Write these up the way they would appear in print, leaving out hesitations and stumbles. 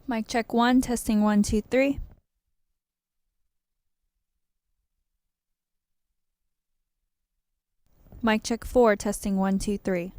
Mic check 1, testing 1, 2, 3. Mic check 4, testing 1, 2, 3.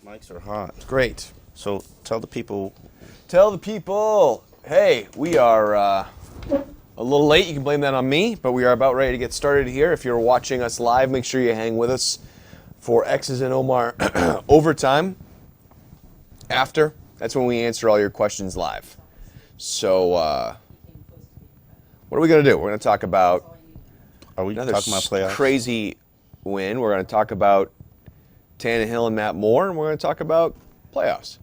Mics are hot. Great. So tell the people. Tell the people, hey, we are a little late. You can blame that on me, but we are about ready to get started here. If you're watching us live, make sure you hang with us for X's and Omar overtime. After, that's when we answer all your questions live. So, what are we going to do? We're going to talk about Are we another talking about playoffs? crazy win. We're going to talk about Tannehill and Matt Moore, and we're going to talk about playoffs.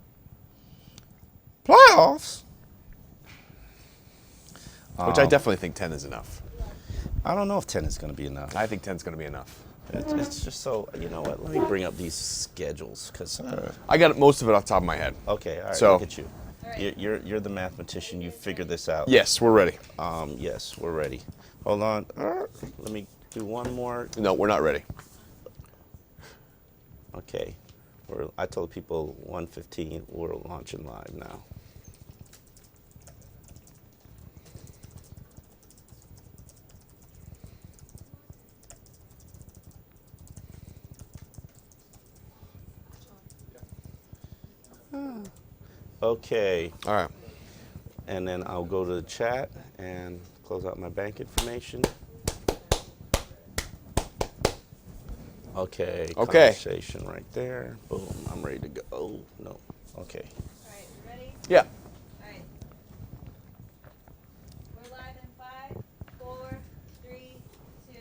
Playoffs? Which I definitely think 10 is enough. I don't know if 10 is going to be enough. I think 10 is going to be enough. It's just so, you know what? Let me bring up these schedules. Because I got most of it off the top of my head. okay, all right, So- look at you. You're the mathematician. You figured this out. Yes, we're ready. Yes, we're ready. Hold on. Let me do one more. No, we're not ready. Okay. I told people 1:15. We're launching live now. Okay. All right. And then I'll go to the chat and close out my bank information. Okay. Okay. Conversation right there. Boom. I'm ready to go. Oh, no. Okay. All right, ready? Yeah. All right. We're live in 5, 4, 3, 2.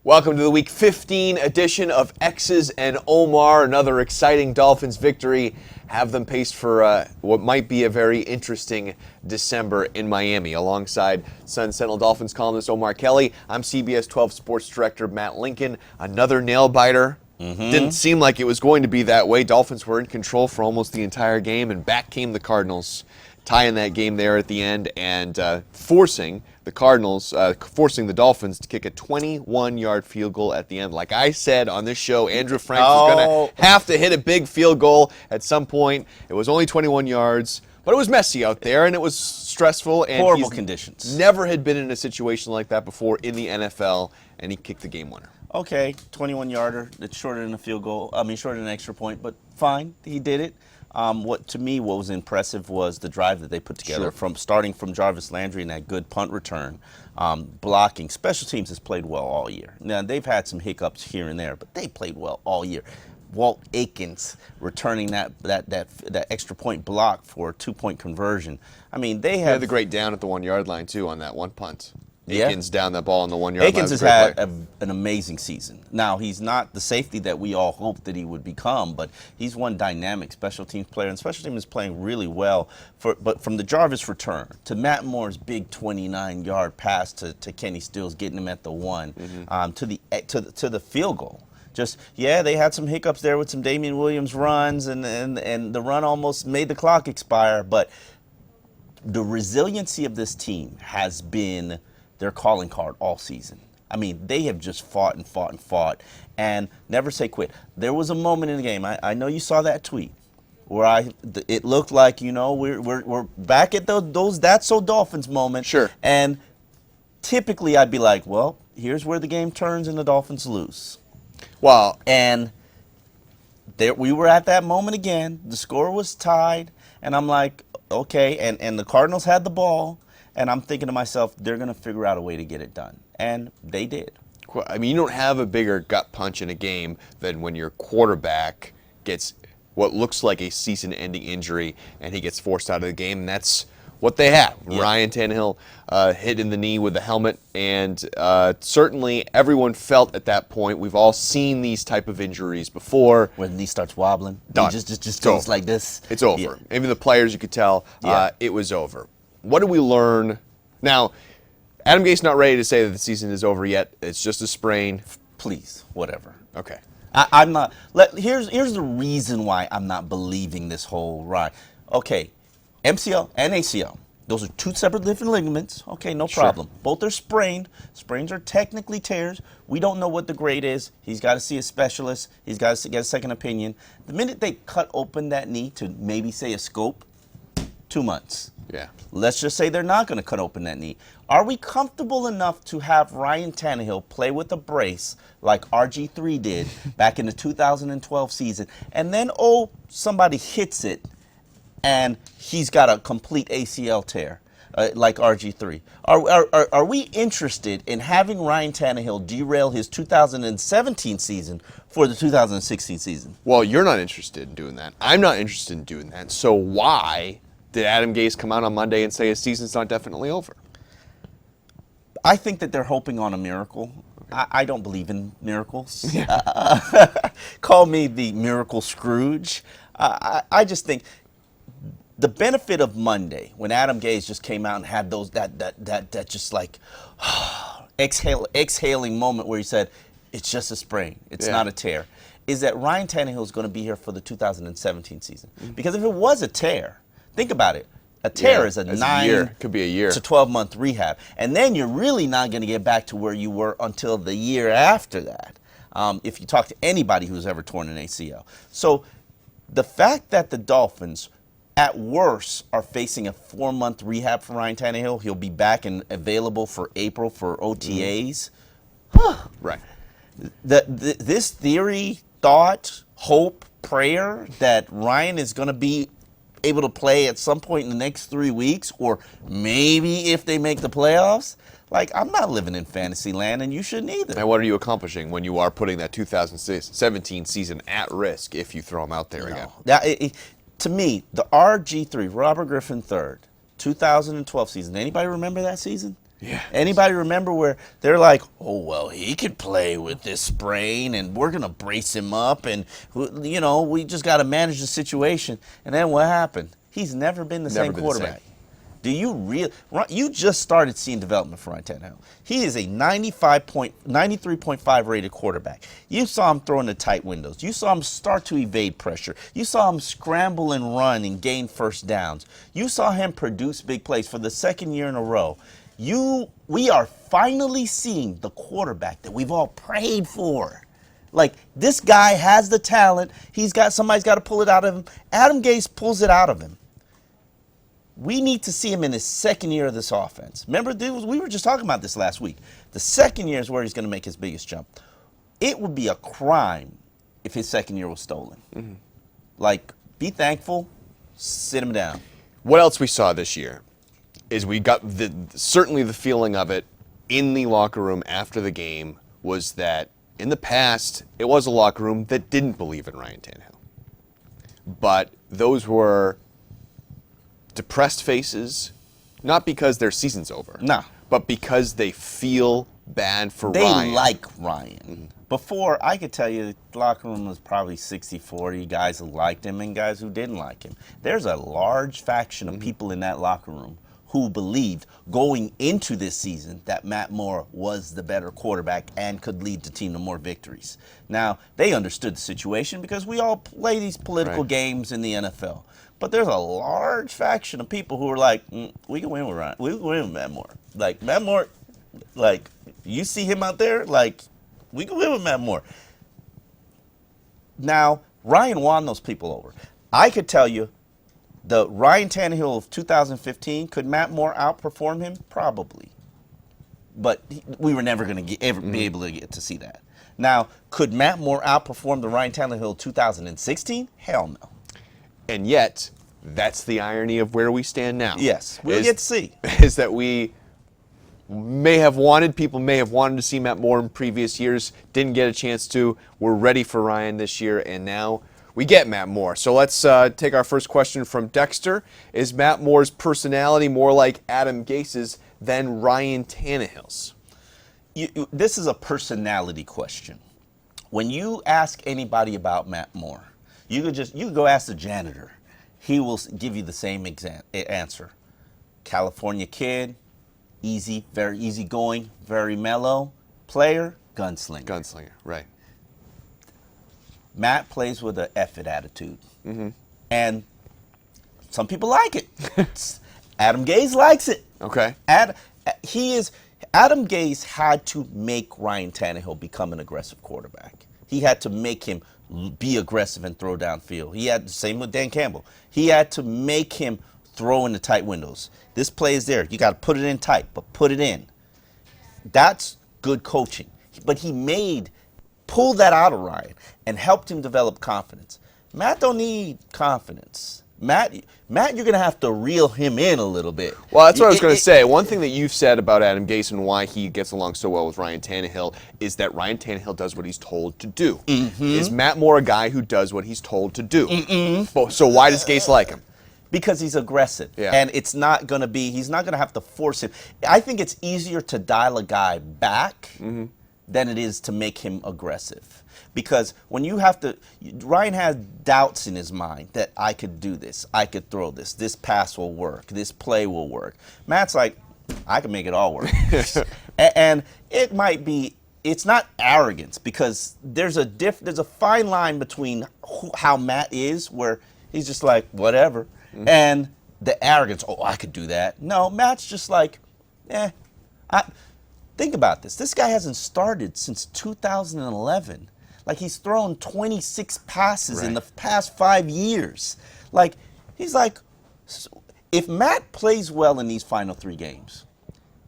Welcome to the Week 15 edition of X's and Omar. Another exciting Dolphins victory. Have them paced for what might be a very interesting December in Miami. Alongside Sentinel Dolphins columnist Omar Kelly, I'm CBS 12 Sports Director Matt Lincoln. Another nail-biter. Didn't seem like it was going to be that way. Dolphins were in control for almost the entire game, and back came the Cardinals, tying that game there at the end and forcing the Dolphins to kick a 21-yard field goal at the end. Like I said on this show, Andrew Frank was going to have to hit a big field goal at some point. It was only 21 yards, but it was messy out there, and it was stressful. And Horrible conditions. Never had been in a situation like that before in the NFL, and he kicked the game winner. Okay, 21-yarder. It's shorter than a field goal. I mean, shorter than an extra point, but fine. He did it. What was impressive was the drive that they put together, starting from Jarvis Landry and that good punt return, blocking. Special teams has played well all year. Now they've had some hiccups here and there, but they played well all year. Walt Aikens returning that extra point block for a 2-point conversion. I mean, they Had have the great down at the 1-yard line too on that one punt. Yeah. Aikens down that ball on the 1-yard line. Aikens Was has a great play. had an amazing season. Now, he's not the safety that we all hoped that he would become, but he's one dynamic special teams player, and special team is playing really well. But from the Jarvis return to Matt Moore's big 29-yard pass to Kenny Stills, getting him at the 1, to the field goal. They had some hiccups there with some Damian Williams runs, and the run almost made the clock expire. But the resiliency of this team has been their calling card all season. I mean, they have just fought and fought and fought and never say quit. There was a moment in the game, I know you saw that tweet, where it looked like, we're back at those That's So Dolphins moment. Sure. And typically I'd be like, well, here's where the game turns and the Dolphins lose. Well, And we were at that moment again. The score was tied, and I'm like, okay, and the Cardinals had the ball, and I'm thinking to myself, they're going to figure out a way to get it done. And they did. I mean, you don't have a bigger gut punch in a game than when your quarterback gets what looks like a season-ending injury and he gets forced out of the game, and that's what they had. Yeah. Ryan Tannehill hit in the knee with the helmet, and certainly everyone felt at that point. We've all seen these type of injuries before. When the knee starts wobbling, Done. he just It's goes over. like this. It's over. Yeah. Even the players, you could tell Yeah. it was over. What did we learn? Now, Adam Gase's not ready to say that the season is over yet. It's just a sprain. Please, whatever. Okay. I'm not. Here's the reason why I'm not believing this whole ride. Okay, MCL and ACL. Those are two separate different ligaments. Okay, no problem. Both are sprained. Sprains are technically tears. We don't know what the grade is. He's got to see a specialist. He's got to get a second opinion. The minute they cut open that knee to maybe say a scope, 2 months. Yeah. Let's just say they're not going to cut open that knee. Are we comfortable enough to have Ryan Tannehill play with a brace like RG3 did back in the 2012 season, and then, somebody hits it, and he's got a complete ACL tear like RG3? Are we interested in having Ryan Tannehill derail his 2017 season for the 2016 season? Well, you're not interested in doing that. I'm not interested in doing that. So why did Adam Gase come out on Monday and say his season's not definitely over? I think that they're hoping on a miracle. I don't believe in miracles. Call me the miracle Scrooge. I just think the benefit of Monday, when Adam Gase just came out and had those that just like exhaling moment where he said, it's just a sprain, it's not a tear, is that Ryan Tannehill is going to be here for the 2017 season. Because if it was a tear, think about it. A tear is a 9 could be a year to 12-month rehab. And then you're really not going to get back to where you were until the year after that, if you talk to anybody who's ever torn an ACL. So the fact that the Dolphins, at worst, are facing a 4-month rehab for Ryan Tannehill, he'll be back and available for April for OTAs. Right. This theory, thought, hope, prayer that Ryan is going to be able to play at some point in the next 3 weeks, or maybe if they make the playoffs, like, I'm not living in fantasy land, and you shouldn't either. And what are you accomplishing when you are putting that 2017 season at risk if you throw him out there again? Now, to me, the RG3, Robert Griffin III, 2012 season, anybody remember that season? Yeah. Anybody remember where they're like, oh, well, he could play with this sprain, and we're going to brace him up, and, you know, we just got to manage the situation. And then what happened? He's never been the same quarterback. Do you really? You just started seeing development for Ryan Tannehill. He is a 93.5 rated quarterback. You saw him throwing the tight windows. You saw him start to evade pressure. You saw him scramble and run and gain first downs. You saw him produce big plays for the second year in a row. We are finally seeing the quarterback that we've all prayed for. Like, this guy has the talent. Somebody's got to pull it out of him. Adam Gase pulls it out of him. We need to see him in his second year of this offense. Remember, we were just talking about this last week. The second year is where he's going to make his biggest jump. It would be a crime if his second year was stolen. Mm-hmm. Like, be thankful, sit him down. What else we saw this year is we got certainly the feeling of it in the locker room after the game was that in the past, it was a locker room that didn't believe in Ryan Tannehill. But those were depressed faces, not because their season's over. No. But because they feel bad for Ryan. They like Ryan. Mm-hmm. Before, I could tell you the locker room was probably 60-40, guys who liked him and guys who didn't like him. There's a large faction of people in that locker room who believed going into this season that Matt Moore was the better quarterback and could lead the team to more victories. Now, they understood the situation because we all play these political games in the NFL. But there's a large faction of people who are like, we can win with Ryan. We can win with Matt Moore. Like, Matt Moore, like, you see him out there, like, we can win with Matt Moore. Now, Ryan won those people over. I could tell you, the Ryan Tannehill of 2015, could Matt Moore outperform him? Probably. But we were never going to ever be able to get to see that. Now, could Matt Moore outperform the Ryan Tannehill of 2016? Hell no. And yet, that's the irony of where we stand now. Yes, we'll get to see. Is that people may have wanted to see Matt Moore in previous years, didn't get a chance to. We're ready for Ryan this year, and now we get Matt Moore. So let's take our first question from Dexter. Is Matt Moore's personality more like Adam Gase's than Ryan Tannehill's? This is a personality question. When you ask anybody about Matt Moore, you could go ask the janitor. He will give you the same answer. California kid, easy, very easygoing, very mellow. Player, gunslinger. Gunslinger, right. Matt plays with an effort attitude. Mm-hmm. And some people like it. Adam Gase likes it. Okay. Adam Gase had to make Ryan Tannehill become an aggressive quarterback. He had to make him be aggressive and throw downfield. He had the same with Dan Campbell. He had to make him throw in the tight windows. This play is there. You got to put it in tight, but put it in. That's good coaching. But he pulled that out of Ryan and helped him develop confidence. Matt don't need confidence. Matt, you're going to have to reel him in a little bit. Well, that's what I was going to say. One thing that you've said about Adam Gase and why he gets along so well with Ryan Tannehill is that Ryan Tannehill does what he's told to do. Is Matt Moore a guy who does what he's told to do? So why does Gase like him? Because he's aggressive. Yeah. And he's not going to have to force him. I think it's easier to dial a guy back than it is to make him aggressive. Because when you have to, Ryan has doubts in his mind that I could do this, I could throw this pass will work, this play will work. Matt's like, I can make it all work. And it might be, it's not arrogance, because there's a fine line between how Matt is, where he's just like, whatever, and the arrogance, oh, I could do that. No, Matt's just like, think about this. This guy hasn't started since 2011. Like, he's thrown 26 passes in the past 5 years. Like, he's like, if Matt plays well in these final 3 games,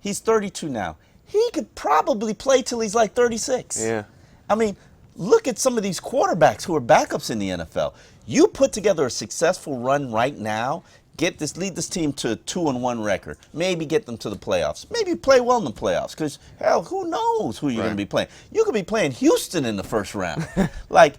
he's 32 now. He could probably play till he's like 36. Yeah. I mean, look at some of these quarterbacks who are backups in the NFL. You put together a successful run right now, lead this team to a 2-1 record. Maybe get them to the playoffs. Maybe play well in the playoffs, because, hell, who knows who you're going to be playing. You could be playing Houston in the first round. Like,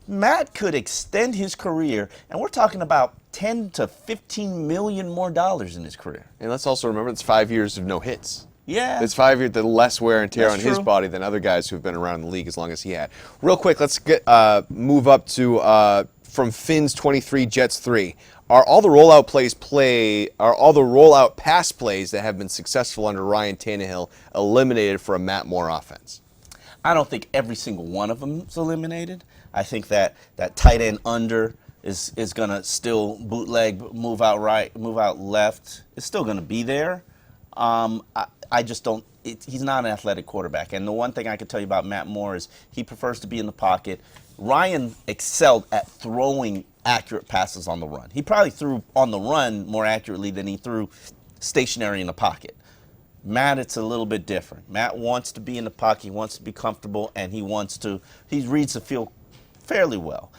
Matt could extend his career, and we're talking about $10 to $15 million more in his career. And let's also remember it's 5 years of no hits. Yeah. It's 5 years, the less wear and tear That's on his true. body than other guys who've been around the league as long as he had. Real quick, let's move up to from Finns 23, Jets 3. Are all the rollout pass plays that have been successful under Ryan Tannehill eliminated for a Matt Moore offense? I don't think every single one of them is eliminated. I think that tight end under is going to still bootleg, move out right, move out left. It's still going to be there. I just don't. He's not an athletic quarterback. And the one thing I can tell you about Matt Moore is he prefers to be in the pocket. Ryan excelled at throwing accurate passes on the run. He probably threw on the run more accurately than he threw stationary in the pocket. Matt, it's a little bit different. Matt wants to be in the pocket. He wants to be comfortable, and he reads the field fairly well.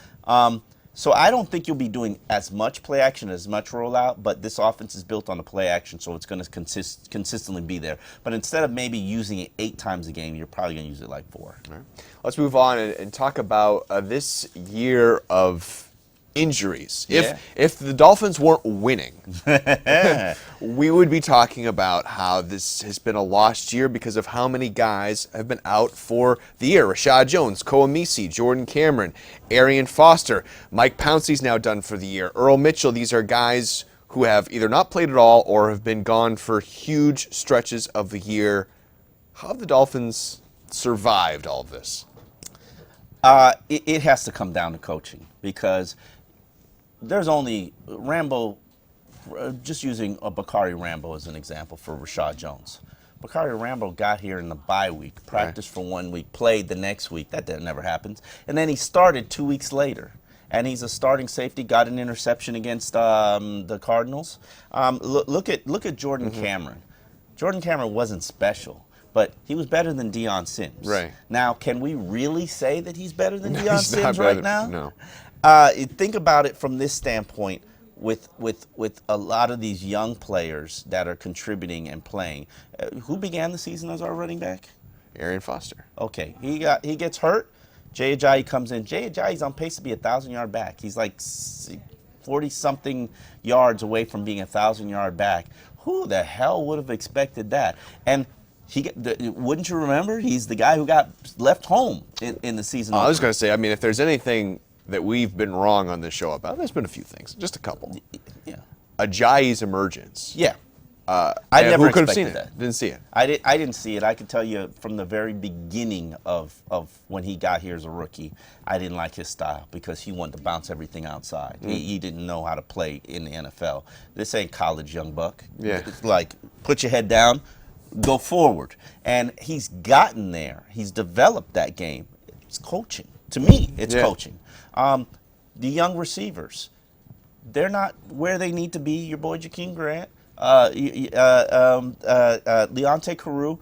So I don't think you'll be doing as much play action, as much rollout, but this offense is built on the play action, so it's going to consistently be there. But instead of maybe using it 8 times a game, you're probably going to use it like 4. All right. Let's move on and talk about this year of injuries. Yeah. If the Dolphins weren't winning, we would be talking about how this has been a lost year because of how many guys have been out for the year. Rashad Jones, Koamisi, Jordan Cameron, Arian Foster, Mike Pouncey's now done for the year. Earl Mitchell, these are guys who have either not played at all or have been gone for huge stretches of the year. How have the Dolphins survived all of this? It has to come down to coaching, because there's only Rambo, just using Bakari Rambo as an example for Rashad Jones. Bakari Rambo got here in the bye week, practiced for 1 week, played the next week. That never happens. And then he started 2 weeks later. And he's a starting safety, got an interception against the Cardinals. Look at Jordan Cameron. Jordan Cameron wasn't special, but he was better than Deion Sims. Right. Now, can we really say that he's better than Deion He's not Sims right better- now? no. Think about it from this standpoint, with a lot of these young players that are contributing and playing. Who began the season as our running back? Arian Foster. Okay, he gets hurt. Jay Ajayi comes in. Jay Ajayi's on pace to be a 1,000-yard back. He's like 40-something yards away from being a 1,000-yard back. Who the hell would have expected that? And wouldn't you remember? He's the guy who got left home in the season. I was going to say, I mean, if there's anything that we've been wrong on this show about, there's been a few things, just a couple. Yeah. Ajayi's emergence. Yeah. I never who could have seen expected it? that. Didn't see it. I didn't see it. I can tell you from the very beginning of when he got here as a rookie, I didn't like his style, because he wanted to bounce everything outside. He didn't know how to play in the NFL. This ain't college, young buck. Yeah. It's like, put your head down, go forward. And he's gotten there. He's developed that game. It's coaching. To me, it's Yeah. coaching. The young receivers. they're not where they need to be. Your boy Jakeem Grant, Leonte Carew.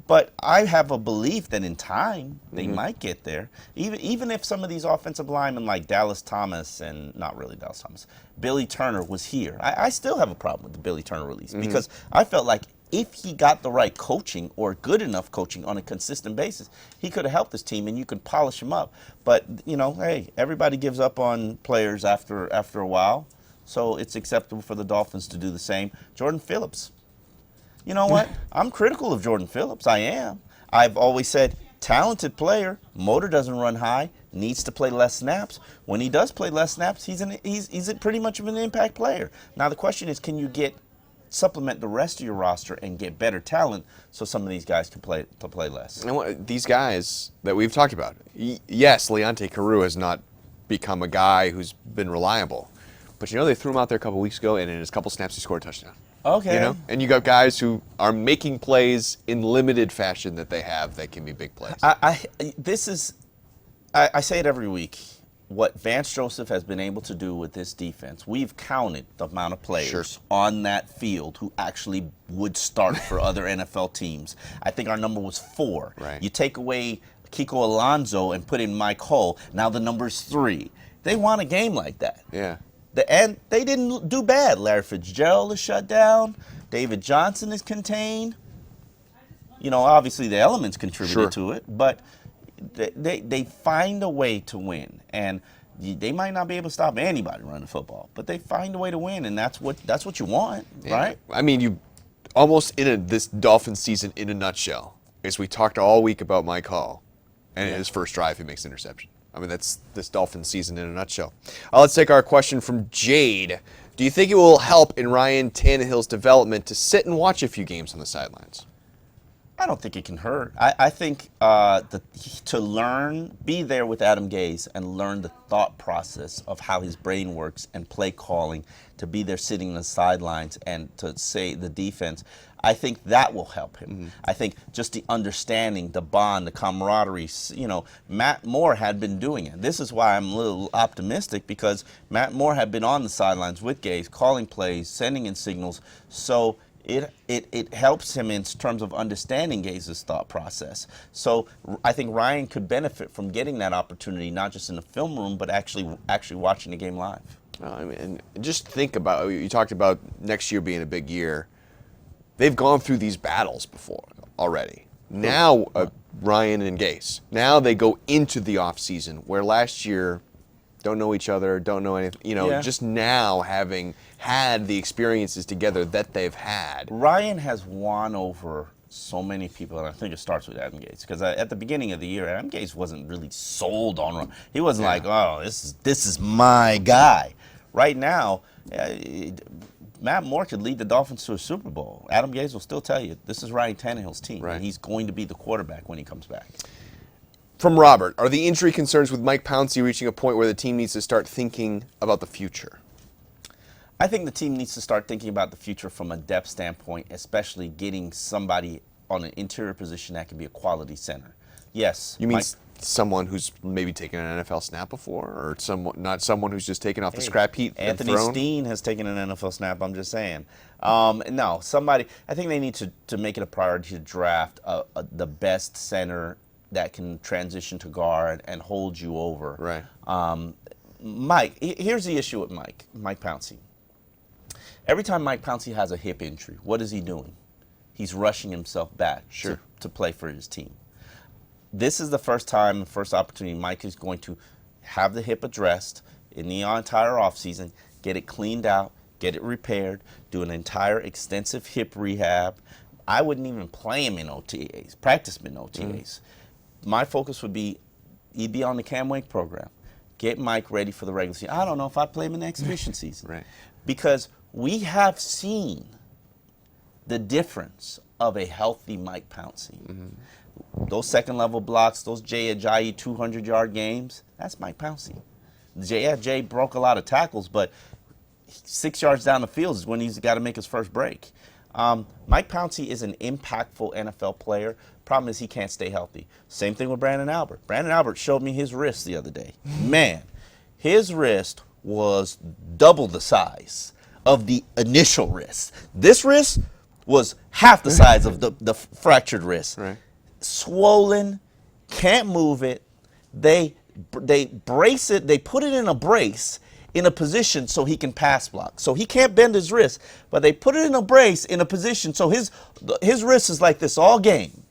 But I have a belief that in time they might get there. Even if some of these offensive linemen like Dallas Thomas and not really Dallas Thomas, Billy Turner was here. I still have a problem with the Billy Turner release because I felt like if he got the right coaching or good enough coaching on a consistent basis, he could have helped this team and you could polish him up. But hey, everybody gives up on players after a while, so it's acceptable for the Dolphins to do the same. Jordan Phillips. You know what? I'm critical of Jordan Phillips. I am. I've always said, talented player, motor doesn't run high, needs to play less snaps. When he does play less snaps, he's pretty much of an impact player. Now the question is, can you supplement the rest of your roster and get better talent so some of these guys can play less? And these guys that we've talked about, yes, Leonte Carew has not become a guy who's been reliable, but they threw him out there a couple weeks ago, and in his couple snaps he scored a touchdown. Okay. And you got guys who are making plays in limited fashion that they have that can be big plays. I say it every week. What Vance Joseph has been able to do with this defense, we've counted the amount of players on that field who actually would start for other NFL teams. I think our number was 4. Right. You take away Kiko Alonso and put in Mike Hull, now the number's 3. They won a game like that. Yeah. And they didn't do bad. Larry Fitzgerald is shut down. David Johnson is contained. Obviously the elements contributed to it, but they find a way to win. And they might not be able to stop anybody running football, but they find a way to win, and that's what you want, right? I mean, you almost this Dolphins season in a nutshell is we talked all week about Mike Hull, and in his first drive he makes an interception. I mean, that's this Dolphins season in a nutshell. Let's take our question from Jade. Do you think it will help in Ryan Tannehill's development to sit and watch a few games on the sidelines? I don't think it can hurt. I think to learn, be there with Adam Gase and learn the thought process of how his brain works and play calling, to be there sitting on the sidelines and to say the defense, I think that will help him. I think just the understanding, the bond, the camaraderie, Matt Moore had been doing it. This is why I'm a little optimistic, because Matt Moore had been on the sidelines with Gase, calling plays, sending in signals, so it helps him in terms of understanding Gaze's thought process. So I think Ryan could benefit from getting that opportunity, not just in the film room, but actually watching the game live. I mean, just think about, you talked about next year being a big year. They've gone through these battles before already. Now, Ryan and Gase, now they go into the offseason, where last year don't know each other, don't know anything, just now having had the experiences together that they've had. Ryan has won over so many people, and I think it starts with Adam Gase, because at the beginning of the year, Adam Gase wasn't really sold on Ryan. He wasn't like, oh, this is my guy. Right now, Matt Moore could lead the Dolphins to a Super Bowl. Adam Gase will still tell you, this is Ryan Tannehill's team, and he's going to be the quarterback when he comes back. From Robert, are the injury concerns with Mike Pouncey reaching a point where the team needs to start thinking about the future? I think the team needs to start thinking about the future from a depth standpoint, especially getting somebody on an interior position that can be a quality center. Yes. You mean someone who's maybe taken an NFL snap before, or not someone who's just taken off the scrap heap? Anthony Steen has taken an NFL snap, I'm just saying. No, somebody, I think they need to make it a priority to draft the best center that can transition to guard and hold you over. Right. Mike, here's the issue with Mike Pouncey. Every time Mike Pouncey has a hip injury, what is he doing? He's rushing himself back to play for his team. This is the first opportunity Mike is going to have the hip addressed in the entire offseason, get it cleaned out, get it repaired, do an entire extensive hip rehab. I wouldn't even play him in OTAs, practice him in OTAs. My focus would be, he'd be on the Cam Wake program. Get Mike ready for the regular season. I don't know if I'd play him in the exhibition season. Right. Because we have seen the difference of a healthy Mike Pouncey. Those second-level blocks, those Jay Ajayi 200-yard games, that's Mike Pouncey. Jay broke a lot of tackles, but 6 yards down the field is when he's got to make his first break. Mike Pouncey is an impactful NFL player. Problem is he can't stay healthy. Same thing with Brandon Albert. Brandon Albert showed me his wrist the other day. Man, his wrist was double the size of the initial wrist. This wrist was half the size of the fractured wrist. Right. Swollen, can't move it. They brace it. They put it in a brace in a position so he can pass block. So he can't bend his wrist, but they put it in a brace in a position so his wrist is like this all game.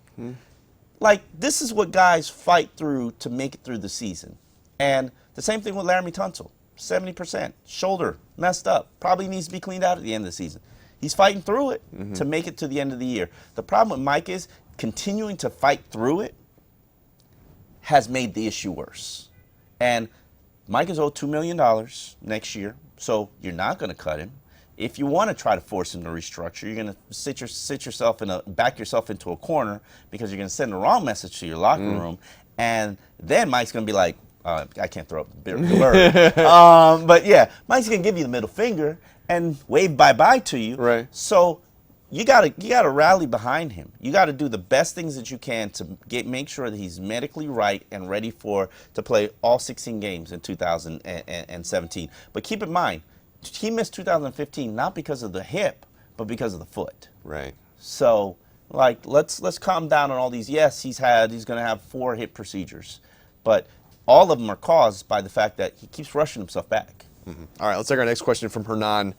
Like, this is what guys fight through to make it through the season. And the same thing with Laramie Tunsil. 70%. Shoulder messed up. Probably needs to be cleaned out at the end of the season. He's fighting through it to make it to the end of the year. The problem with Mike is continuing to fight through it has made the issue worse. And Mike is owed $2 million next year, so you're not going to cut him. If you want to try to force him to restructure, you're going to back yourself into a corner because you're going to send the wrong message to your locker room, and then Mike's going to be like, I can't throw up the bird. But yeah, Mike's going to give you the middle finger and wave bye-bye to you. Right. So you gotta rally behind him. You got to do the best things that you can to make sure that he's medically right and ready to play all 16 games in 2017. But keep in mind, he missed 2015 not because of the hip, but because of the foot. Right. So, like, let's calm down on all these. Yes, he's going to have 4 hip procedures, but all of them are caused by the fact that he keeps rushing himself back. All right, let's take our next question from Hernan.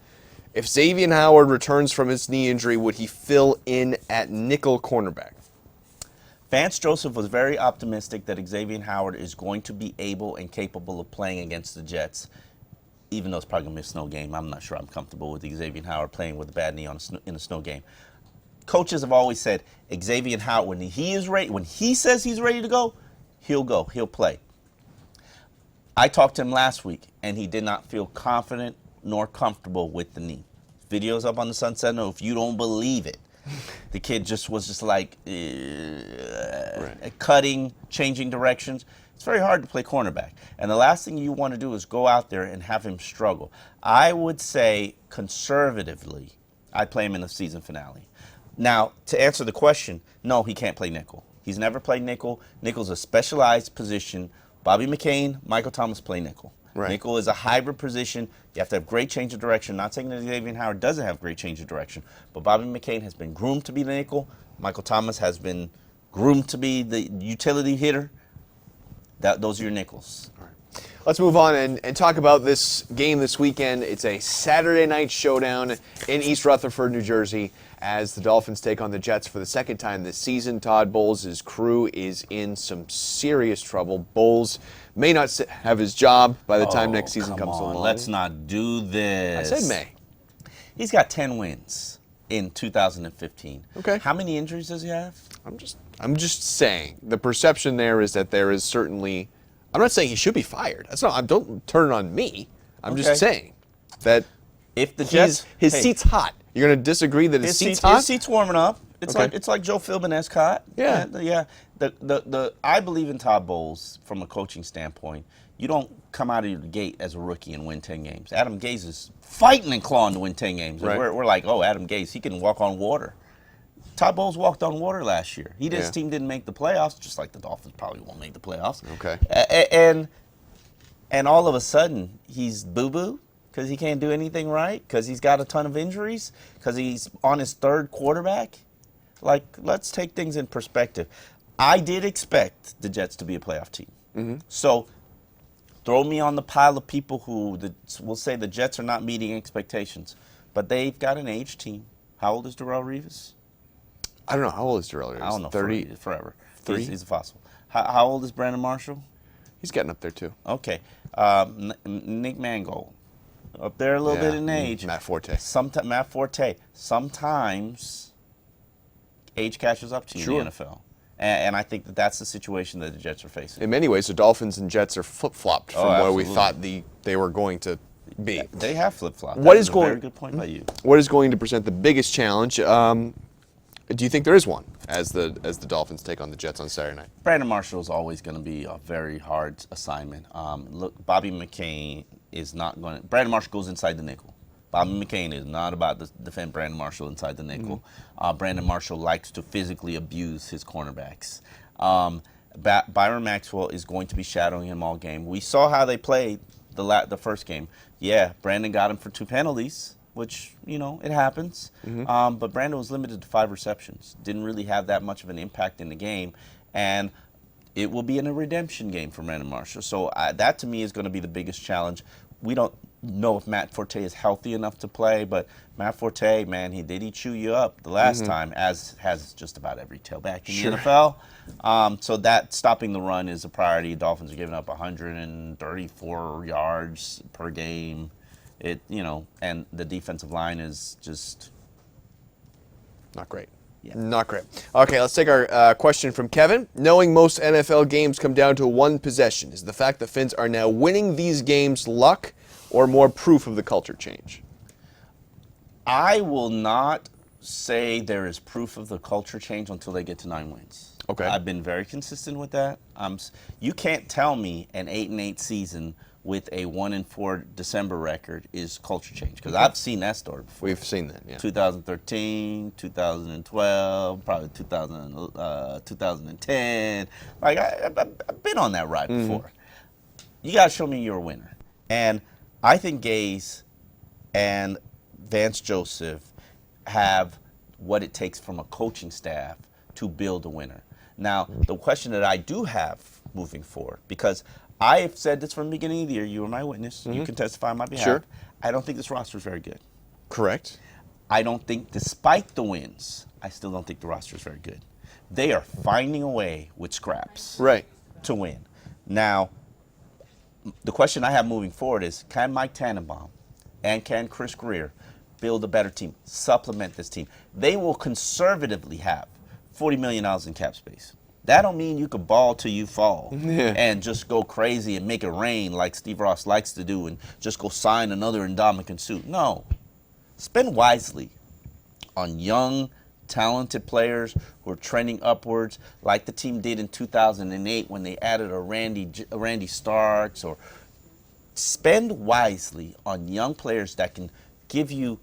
If Xavier Howard returns from his knee injury, would he fill in at nickel cornerback? Vance Joseph was very optimistic that Xavier Howard is going to be able and capable of playing against the Jets, even though it's probably going to be a snow game. I'm not sure I'm comfortable with Xavier Howard playing with a bad knee in a snow game. Coaches have always said Xavier Howard, when he is ready, when he says he's ready to go, he'll play. I talked to him last week, and he did not feel confident nor comfortable with the knee. Video's up on the Sentinel. If you don't believe it, the kid was like cutting, changing directions. It's very hard to play cornerback. And the last thing you want to do is go out there and have him struggle. I would say, conservatively, I'd play him in the season finale. Now, to answer the question, no, he can't play nickel. He's never played nickel. Nickel's a specialized position. Bobby McCain, Michael Thomas play nickel. Right. Nickel is a hybrid position. You have to have great change of direction. Not saying that Xavier Howard doesn't have great change of direction, but Bobby McCain has been groomed to be the nickel. Michael Thomas has been groomed to be the utility hitter. Those are your nickels. All right. Let's move on and talk about this game this weekend. It's a Saturday night showdown in East Rutherford, New Jersey, as the Dolphins take on the Jets for the second time this season. Todd Bowles' crew is in some serious trouble. Bowles may not have his job by the time next season comes along. Let's not do this. I said may. He's got 10 wins in 2015. Okay. How many injuries does he have? I'm just saying the perception there is that there is certainly. I'm not saying he should be fired. That's not. Don't turn it on me. I'm just saying that if the Jets, his seat's hot. You're going to disagree that his seat's hot? His seat's warming up. It's Okay. it's like Joe Philbin-esque hot. Yeah. Yeah. I believe in Todd Bowles from a coaching standpoint. You don't come out of the gate as a rookie and win 10 games. Adam Gase is fighting and clawing to win 10 games. Right. We're like, oh, Adam Gase, he can walk on water. Todd Bowles walked on water last year. His team didn't make the playoffs, just like the Dolphins probably won't make the playoffs. Okay. And all of a sudden, he's boo-boo because he can't do anything right, because he's got a ton of injuries, because he's on his 3rd quarterback. Like, let's take things in perspective. I did expect the Jets to be a playoff team. So throw me on the pile of people who will say the Jets are not meeting expectations. But they've got an aged team. How old is Darrelle Revis? I don't know. How old is Darrelle Revis? I don't know. 30? Forever. 3? He's a fossil. How old is Brandon Marshall? He's getting up there, too. Okay. Nick Mangold. Up there a little bit in age. Matt Forte. Matt Forte. Sometimes age catches up to you in the NFL. And I think that's the situation that the Jets are facing. In many ways, the Dolphins and Jets are flip-flopped from where we thought they were going to be. They have flip-flopped. What That's is a going? very good point by you. What is going to present the biggest challenge? Do you think there is one as the Dolphins take on the Jets on Saturday night? Brandon Marshall is always going to be a very hard assignment. Look, Bobby McCain is not going to. Brandon Marshall goes inside the nickel. Bobby McCain is not about to defend Brandon Marshall inside the nickel. Brandon Marshall likes to physically abuse his cornerbacks. Byron Maxwell is going to be shadowing him all game. We saw how they played the first game. Yeah, Brandon got him for 2 penalties, which, it happens. But Brandon was limited to 5 receptions. Didn't really have that much of an impact in the game. And it will be in a redemption game for Brandon Marshall. So that, to me, is going to be the biggest challenge. We don't know if Matt Forte is healthy enough to play, but Matt Forte, man, he chew you up the last time, as has just about every tailback in the NFL. So that stopping the run is a priority. Dolphins are giving up 134 yards per game. And the defensive line is just not great. Yeah. Not great. Okay, let's take our question from Kevin. Knowing most NFL games come down to one possession, is the fact that Finns are now winning these games luck or more proof of the culture change? I will not say there is proof of the culture change until they get to 9 wins. Okay. I've been very consistent with that. You can't tell me an 8-8 season with a 1-4 December record is culture change, because I've seen that story before. We've seen that, yeah. 2013, 2012, probably 2010. Like I've been on that ride before. You got to show me you're a winner. And I think Gaze and Vance Joseph have what it takes from a coaching staff to build a winner. Now, the question that I do have moving forward, because I have said this from the beginning of the year, you are my witness, you can testify on my behalf. Sure. I don't think this roster is very good. Correct. I don't think, despite the wins, I still don't think the roster is very good. They are finding a way with scraps to win. Now, the question I have moving forward is, can Mike Tannenbaum and can Chris Greer build a better team, supplement this team? They will conservatively have $40 million in cap space. That don't mean you could ball till you fall and just go crazy and make it rain like Steve Ross likes to do and just go sign another Ndamukong Suh. No. Spend wisely on young, talented players who are trending upwards, like the team did in 2008 when they added a Randy Starks. Or spend wisely on young players that can give you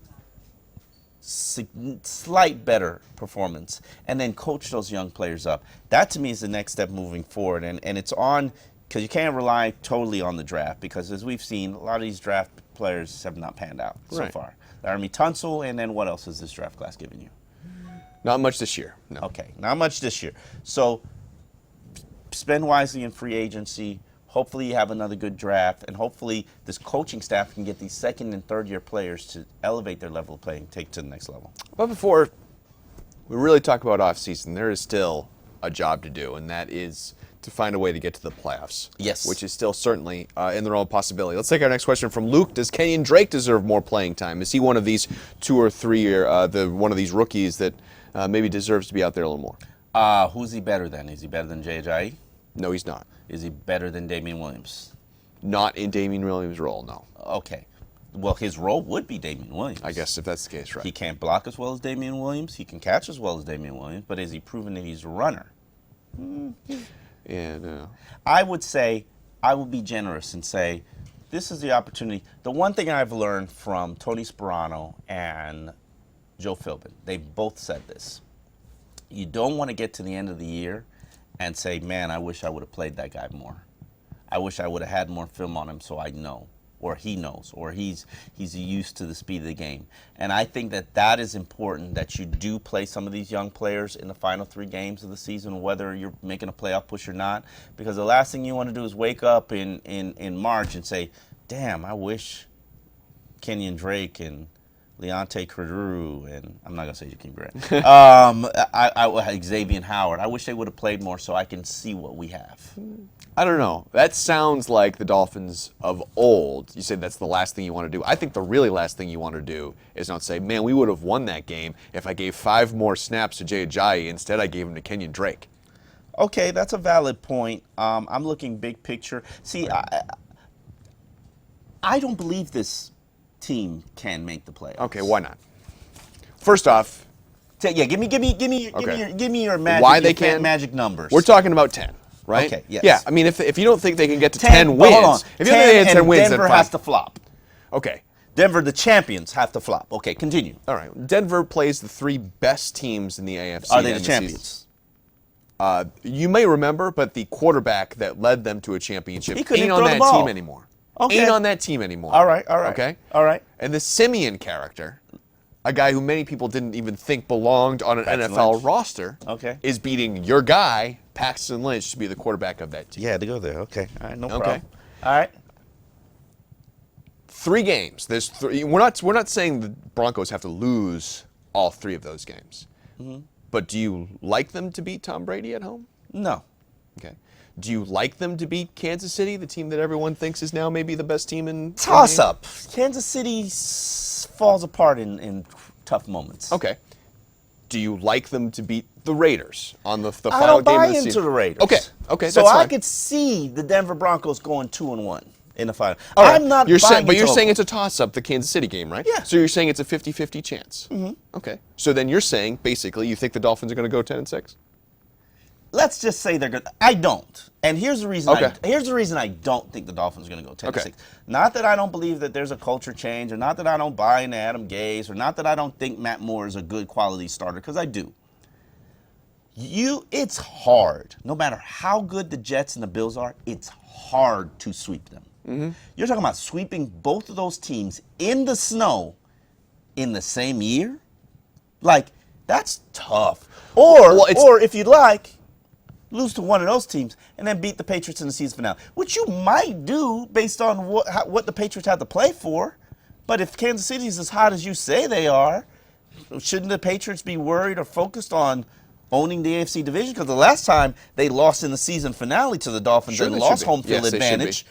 slight better performance, and then coach those young players up. That, to me, is the next step moving forward. And it's on, because you can't rely totally on the draft, because as we've seen, a lot of these draft players have not panned out so far. Laramie Tunsil, and then what else has this draft class given you? Not much this year. No. Okay, not much this year. So spend wisely in free agency. Hopefully you have another good draft, and hopefully this coaching staff can get these second and third year players to elevate their level of play and take it to the next level. But before we really talk about offseason, there is still a job to do, and that is to find a way to get to the playoffs. Yes. Which is still certainly in the realm of possibility. Let's take our next question from Luke. Does Kenyon Drake deserve more playing time? Is he one of these 2 or 3 year, one of these rookies that maybe deserves to be out there a little more? Who's he better than? Is he better than J.J.? No, he's not. Is he better than Damian Williams? Not in Damian Williams' role, no. Okay. Well, his role would be Damian Williams. I guess if that's the case, right. He can't block as well as Damian Williams. He can catch as well as Damian Williams. But has he proven that he's a runner? Yeah, no. I would say, I would be generous and say, this is the opportunity. The one thing I've learned from Tony Sperano and Joe Philbin, they both said this. You don't want to get to the end of the year and say, man, I wish I would have played that guy more. I wish I would have had more film on him so I know, or he knows, or he's used to the speed of the game. And I think that is important, that you do play some of these young players in the final 3 games of the season, whether you're making a playoff push or not, because the last thing you want to do is wake up in March and say, damn, I wish Kenyon Drake and Leonte Cardew, and I'm not going to say Jakeem Grant, Xavier Howard. I wish they would have played more so I can see what we have. I don't know. That sounds like the Dolphins of old. You said that's the last thing you want to do. I think the really last thing you want to do is not say, man, we would have won that game if I gave 5 more snaps to Jay Ajayi. Instead, I gave him to Kenyon Drake. Okay, that's a valid point. I'm looking big picture. See, I don't believe this team can make the playoffs. Okay, why not? First off, yeah, give me your magic. Why they can't? Magic numbers. We're talking about 10, right? Okay, yes. Yeah, I mean, if you don't think they can get to 10 wins, hold on. if you don't think they get 10 wins, Denver then fine. has to flop. Okay. Denver, the champions, have to flop. Okay, continue. All right. Denver plays the 3 best teams in the AFC. Are they the champions? You may remember, but the quarterback that led them to a championship He couldn't ain't throw on the that ball. team anymore. Okay. ain't on that team anymore. All right. Okay? All right. And the Simeon character, a guy who many people didn't even think belonged on an Paxton NFL Lynch. roster, Okay. is beating your guy, Paxton Lynch, to be the quarterback of that team. Yeah, to go there. Okay. All right. No Okay. problem. All right. 3 games. There's 3. We're not saying the Broncos have to lose all 3 of those games. Mm-hmm. But do you like them to beat Tom Brady at home? No. Okay. Do you like them to beat Kansas City, the team that everyone thinks is now maybe the best team in Toss the game? up. Kansas City falls apart in tough moments. Okay. Do you like them to beat the Raiders on the I final don't game buy of the into season? the Raiders. Okay. Okay. So that's I fine. could see the Denver Broncos going 2-1 in the final. All right. I'm not You're buying but you're into saying Oakland. it's a toss-up, the Kansas City game, right? Yeah. So you're saying it's a 50-50 chance. Mm-hmm. Okay. So then you're saying, basically, you think the Dolphins are going to go 10-6? Let's just say they're good. I don't. And here's the reason. Okay. Here's the reason I don't think the Dolphins are going to go 10-6. Okay. Not that I don't believe that there's a culture change, or not that I don't buy into Adam Gase, or not that I don't think Matt Moore is a good quality starter, because I do. It's hard. No matter how good the Jets and the Bills are, it's hard to sweep them. Mm-hmm. You're talking about sweeping both of those teams in the snow in the same year? Like, that's tough. Or if you'd like, lose to one of those teams and then beat the Patriots in the season finale, which you might do based on what the Patriots have to play for. But if Kansas City is as hot as you say they are, shouldn't the Patriots be worried or focused on owning the AFC division? Because the last time they lost in the season finale to the Dolphins, Sure they they lost should be. home field Yes, they should advantage. be.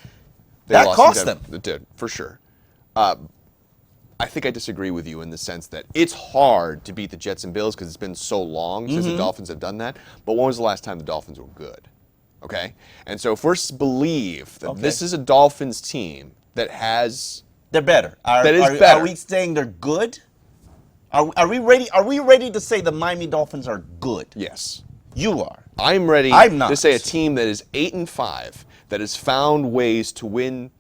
They That lost cost to them. It did, for sure. I think I disagree with you in the sense that it's hard to beat the Jets and Bills because it's been so long since the Dolphins have done that. But when was the last time the Dolphins were good? Okay? And so if we're to believe that this is a Dolphins team that has... They're better. That is better. Are we saying they're good? Are we ready? Are we ready to say the Miami Dolphins are good? Yes. You are. I'm ready I'm not. to say a team that is 8-5, that has found ways to win,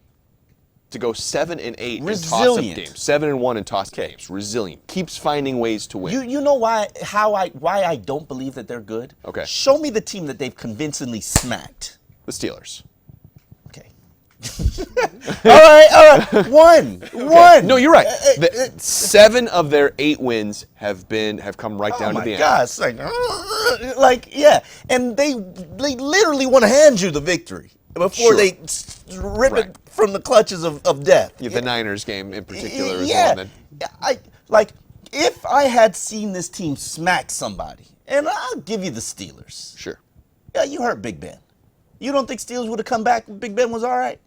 to go 7-8 in toss-up Resilient. games, 7-1 in toss-up games. Resilient, keeps finding ways to win. You know why I don't believe that they're good? Okay. Show me the team that they've convincingly smacked. The Steelers. Okay. all right. One. No, you're right. 7 of their 8 wins have come right down to the end. Gosh, yeah, and they literally want to hand you the victory before Sure. they rip it from the clutches of death. Yeah, the Niners game in particular is Yeah, one that. if I had seen this team smack somebody, and I'll give you the Steelers. Sure. Yeah, you hurt Big Ben. You don't think Steelers would have come back when Big Ben was all right?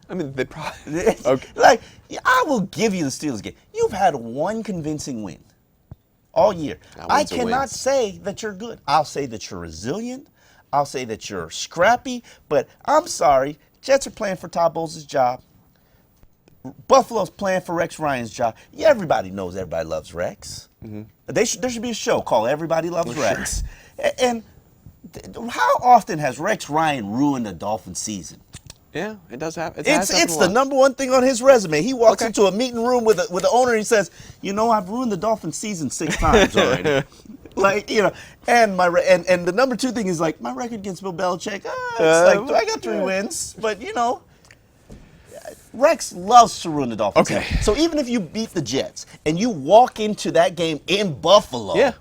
I mean, they probably. Okay. I will give you the Steelers game. You've had one convincing win all year. I wins are cannot wins. say that you're good. I'll say that you're resilient. I'll say that you're scrappy. But I'm sorry, Jets are playing for Todd Bowles' job. Buffalo's playing for Rex Ryan's job. Yeah, everybody knows everybody loves Rex. Mm-hmm. There should be a show called Everybody Loves Rex. And how often has Rex Ryan ruined a Dolphin season? Yeah, it does happen. It's the number one thing on his resume. He walks into a meeting room with the owner and he says, I've ruined the Dolphin season 6 times already. And and the number 2 thing is my record against Bill Belichick. I got 3 wins, but Rex loves to ruin the Dolphins. Okay. Season. So even if you beat the Jets and you walk into that game in Buffalo,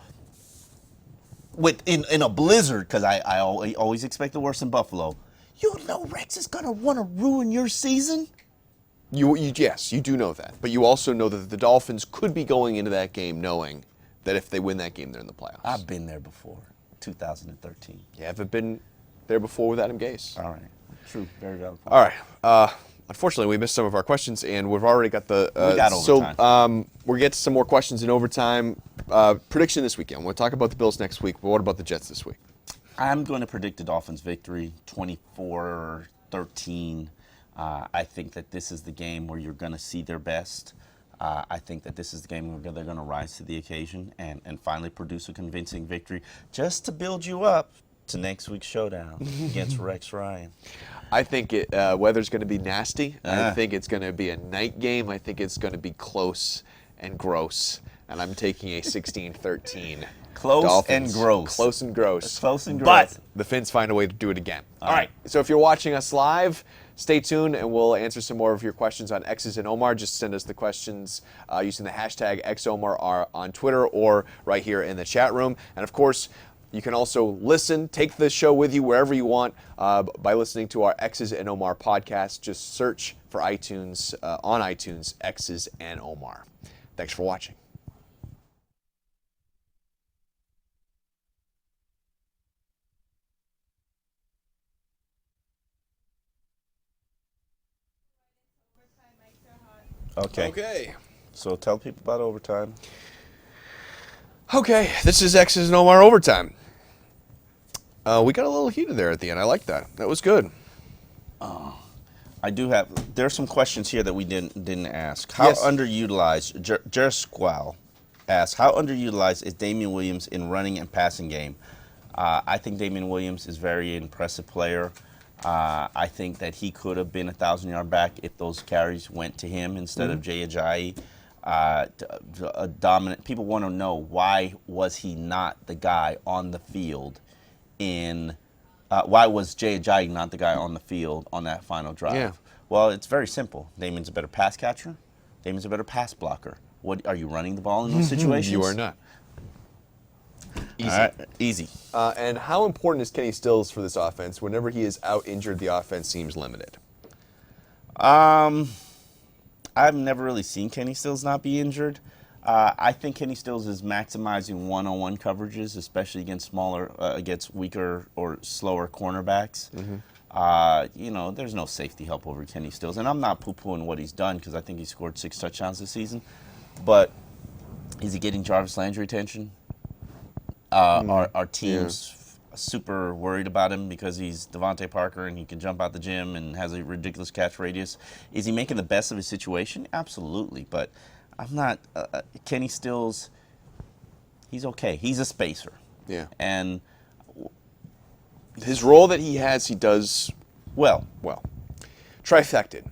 in a blizzard, because I always expect the worst in Buffalo. You know Rex is going to want to ruin your season? Yes, you do know that. But you also know that the Dolphins could be going into that game knowing that if they win that game, they're in the playoffs. I've been there before, 2013. You haven't been there before with Adam Gase. All right. True. Very valid point. All right. Unfortunately, we missed some of our questions, and we've already got the... we got overtime. So we'll get to some more questions in overtime. Prediction this weekend. We'll talk about the Bills next week, but what about the Jets this week? I'm going to predict the Dolphins' victory, 24-13. I think that this is the game where you're going to see their best. I think that this is the game where they're going to rise to the occasion and finally produce a convincing victory just to build you up to next week's showdown against Rex Ryan. I think weather's going to be nasty. I think it's going to be a night game. I think it's going to be close and gross. And I'm taking a 16-13. Close Dolphins. and gross. Close and gross. Close and gross. But the Finns find a way to do it again. All right. So if you're watching us live, Stay tuned, and we'll answer some more of your questions on X's and Omar. Just send us the questions using the hashtag XOMAR on Twitter or right here in the chat room. And, of course, you can also listen, take the show with you wherever you want by listening to our X's and Omar podcast. Just search for iTunes, on iTunes, X's and Omar. Thanks for watching. Okay. So tell people about overtime. Okay, this is X's and Omar overtime. We got a little heated there at the end. I like that. That was good. I do have. There's some questions here that we didn't ask. How underutilized? Jersqual asks, how underutilized is Damian Williams in running and passing game? I think Damian Williams is a very impressive player. I think that he could have been a 1,000-yard back if those carries went to him instead of Jay Ajayi. A dominant. People want to know, why was he not the guy on the field in? Why was Jay Ajayi not the guy on the field on that final drive? Yeah. Well, it's very simple. Damian's a better pass catcher. Damian's a better pass blocker. What are you running the ball in those situations? You are not. Easy. All right, easy. And how important is Kenny Stills for this offense? Whenever he is out injured, the offense seems limited. I've never really seen Kenny Stills not be injured. I think Kenny Stills is maximizing one-on-one coverages, especially against against weaker or slower cornerbacks. There's no safety help over Kenny Stills. And I'm not poo-pooing what he's done because I think he scored 6 touchdowns this season. But is he getting Jarvis Landry attention? Our team's super worried about him because he's Devontae Parker and he can jump out the gym and has a ridiculous catch radius. Is he making the best of his situation? Absolutely. But I'm not. Kenny Stills, he's okay. He's a spacer. Yeah. And his role that he has, he does well. Trifected.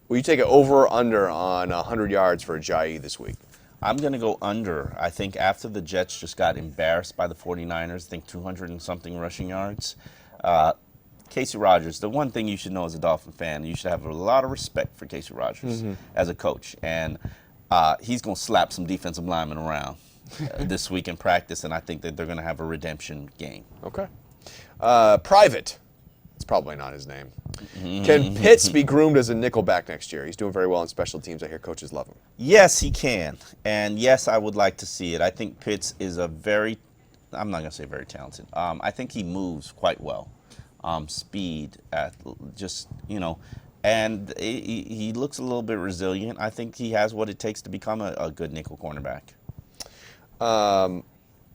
Will you take it over or under on 100 yards for Ajayi this week? I'm going to go under. I think after the Jets just got embarrassed by the 49ers, I think 200 and something rushing yards. Casey Rogers, the one thing you should know as a Dolphin fan, you should have a lot of respect for Casey Rogers as a coach. And he's going to slap some defensive linemen around this week in practice, and I think that they're going to have a redemption game. Okay. Private. It's probably not his name. Can Pitts be groomed as a nickelback next year? He's doing very well in special teams. I hear coaches love him. Yes, he can. And yes, I would like to see it. I think Pitts is I'm not going to say very talented. I think he moves quite well. Speed, and he looks a little bit resilient. I think he has what it takes to become a good nickel cornerback.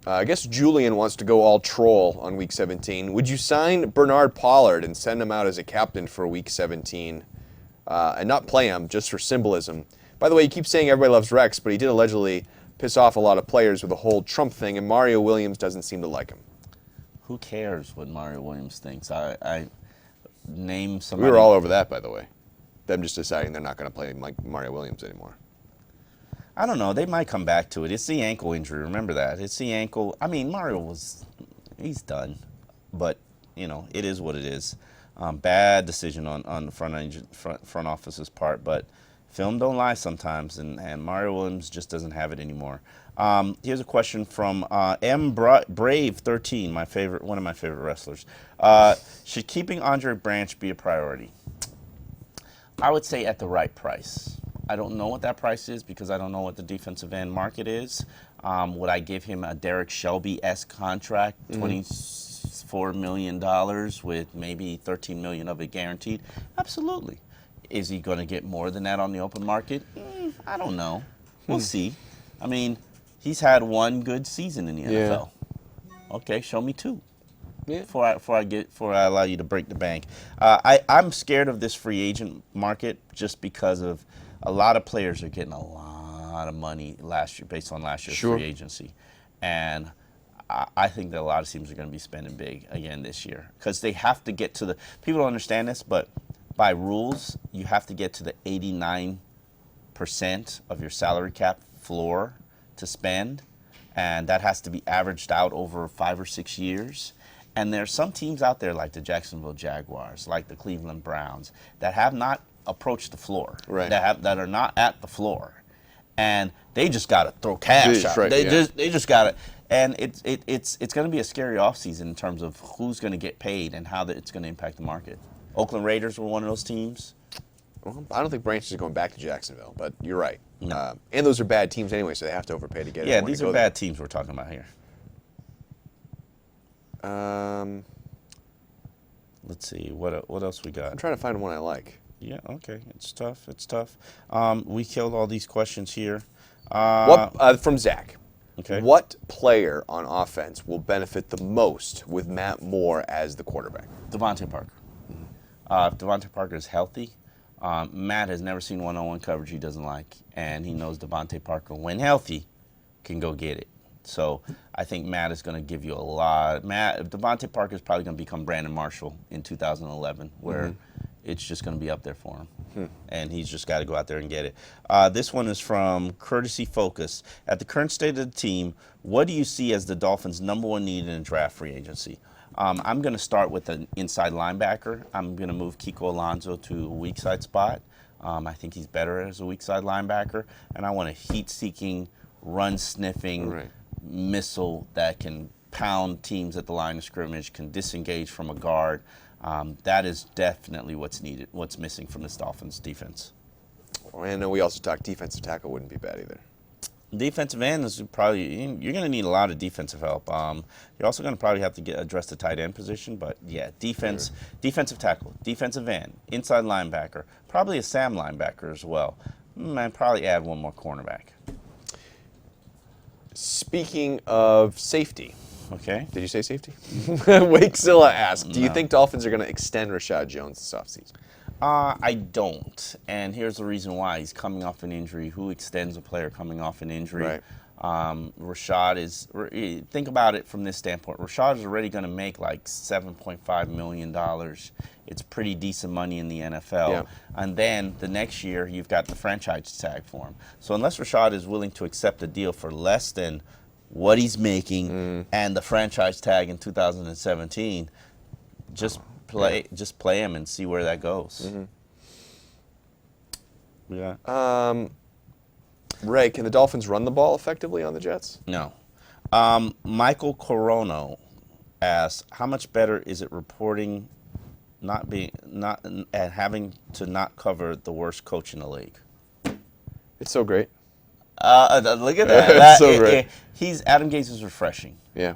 I guess Julian wants to go all troll on Week 17. Would you sign Bernard Pollard and send him out as a captain for Week 17 and not play him just for symbolism? By the way, you keep saying everybody loves Rex, but he did allegedly piss off a lot of players with the whole Trump thing, and Mario Williams doesn't seem to like him. Who cares what Mario Williams thinks? I name somebody. We were all over that, by the way. Them just deciding they're not going to play Mario Williams anymore. I don't know. They might come back to it. It's the ankle injury. Remember that. It's the ankle. I mean, he's done. But, it is what it is. Bad decision on the front office's part. But film don't lie sometimes, and Mario Williams just doesn't have it anymore. Here's a question from Brave13, one of my favorite wrestlers. Should keeping Andre Branch be a priority? I would say at the right price. I don't know what that price is because I don't know what the defensive end market is. Would I give him a Derek Shelby-esque contract, $24 million with maybe $13 million of it guaranteed? Absolutely. Is he going to get more than that on the open market? I don't know. We'll see. I mean, he's had one good season in the NFL. Okay, show me 2. Yeah. Before I allow you to break the bank. I'm scared of this free agent market just because of a lot of players are getting a lot of money last year based on last year's free agency. And I think that a lot of teams are going to be spending big again this year because they have to get to the – people don't understand this, but by rules, you have to get to the 89% of your salary cap floor to spend, and that has to be averaged out over 5 or 6 years. And there's some teams out there like the Jacksonville Jaguars, like the Cleveland Browns, that have not approached the floor, Right. that are not at the floor, and they just got to throw cash out. Right, They yeah. just got to, and it's going to be a scary offseason in terms of who's going to get paid and how it's going to impact the market. Oakland Raiders were one of those teams. Well, I don't think Branch is going back to Jacksonville, but you're right. No. And those are bad teams anyway, so they have to overpay to get Yeah, everyone these to are go bad teams we're talking about here. there. Let's see what else we I'm got. trying to find one I like. Yeah, okay, it's tough. We killed all these questions here. From Zach. Okay. What player on offense will benefit the most with Matt Moore as the quarterback? Devontae Parker. If Devontae Parker is healthy, Matt has never seen one-on-one coverage he doesn't like, and he knows Devontae Parker, when healthy, can go get it. So I think Matt is going to give you a lot. Devontae Parker is probably going to become Brandon Marshall in 2011, where it's just going to be up there for him. And he's just got to go out there and get it. This one is from Courtesy Focus. At the current state of the team, what do you see as the Dolphins' number one need in draft free agency? I'm going to start with an inside linebacker. I'm going to move Kiko Alonso to a weak side spot. I think he's better as a weak side linebacker. And I want a heat-seeking, run-sniffing missile that can pound teams at the line of scrimmage, can disengage from a guard. That is definitely what's needed, what's missing from this Dolphins defense. And we also talked defensive tackle wouldn't be bad either. Defensive end is probably, you're going to need a lot of defensive help. You're also going to probably have to address the tight end position, but yeah, defensive tackle, defensive end, inside linebacker, probably a Sam linebacker as well. And probably add one more cornerback. Speaking of safety, Okay. did you say safety? Wakesilla asked, do you No. think Dolphins are going to extend Rashad Jones this offseason? I don't, and here's the reason why. He's coming off an injury. Who extends a player coming off an injury? Right. Rashad is, think about it from this standpoint. Rashad is already going to make like $7.5 million. It's pretty decent money in the NFL. Yeah. And then the next year, you've got the franchise tag for him. So unless Rashad is willing to accept a deal for less than what he's making and the franchise tag in 2017, just play him and see where that goes. Yeah. Ray, can the Dolphins run the ball effectively on the Jets? No. Michael Corono asks, how much better is it reporting and having to not cover the worst coach in the league? It's so great. Look at that. That's so great. Adam Gase is refreshing. Yeah.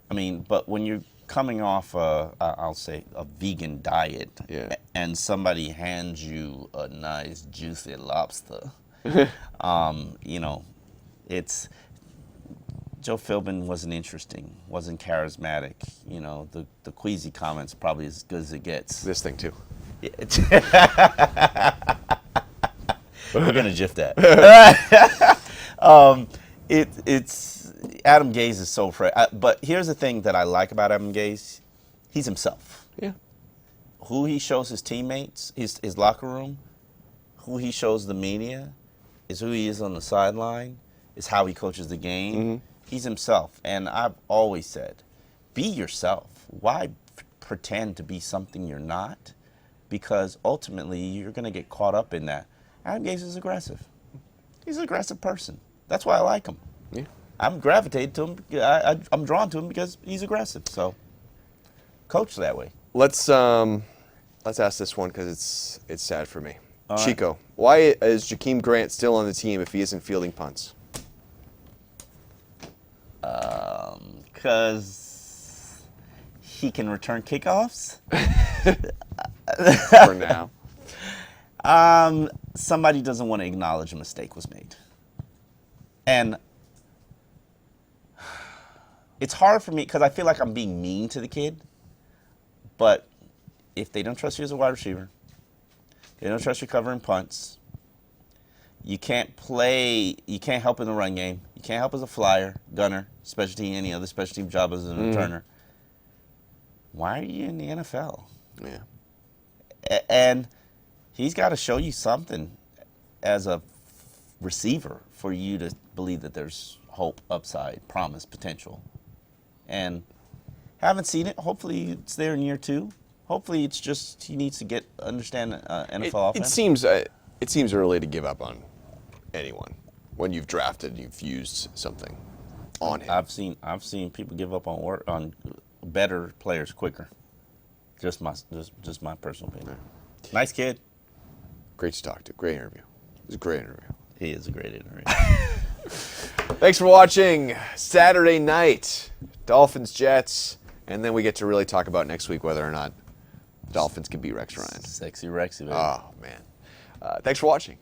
I mean, but when you're coming off I'll say a vegan diet, Yeah. and somebody hands you a nice juicy lobster, it's Joe Philbin wasn't interesting, wasn't charismatic. The queasy comments probably as good as it gets. This thing, too. We're gonna GIF that. It's Adam Gase is so fresh. But here's the thing that I like about Adam Gase: he's himself. Yeah. Who he shows his teammates, his locker room, who he shows the media, is who he is on the sideline, is how he coaches the game. He's himself, and I've always said, be yourself. Why pretend to be something you're not? Because ultimately, you're going to get caught up in that. Adam Gase is aggressive. He's an aggressive person. That's why I like him. Yeah. I'm gravitated to him. I'm drawn to him because he's aggressive. So, coach that way. Let's ask this one because it's sad for me. Chico, why is Jakeem Grant still on the team if he isn't fielding punts? Because he can return kickoffs. For now. Somebody doesn't want to acknowledge a mistake was made. And it's hard for me because I feel like I'm being mean to the kid. But if they don't trust you as a wide receiver, they don't trust you covering punts, you can't help in the run game, you can't help as a flyer, gunner, special team, any other special team job as a returner, why are you in the NFL? Yeah. And he's got to show you something as a receiver for you to believe that there's hope, upside, promise, potential. And Haven't seen it. Hopefully it's there in year 2. Hopefully it's just he needs to understand NFL offense. It seems early to give up on anyone when you've drafted, you've used something on him. I've seen people give up on better players quicker. Just my personal opinion. Yeah. Nice kid. Great to talk to. Great interview. It was a great interview. He is a great interview. Thanks for watching. Saturday night, Dolphins, Jets, and then we get to really talk about next week whether or not Dolphins can beat Rex Ryan. Sexy Rexy, baby. Oh, man. Thanks for watching.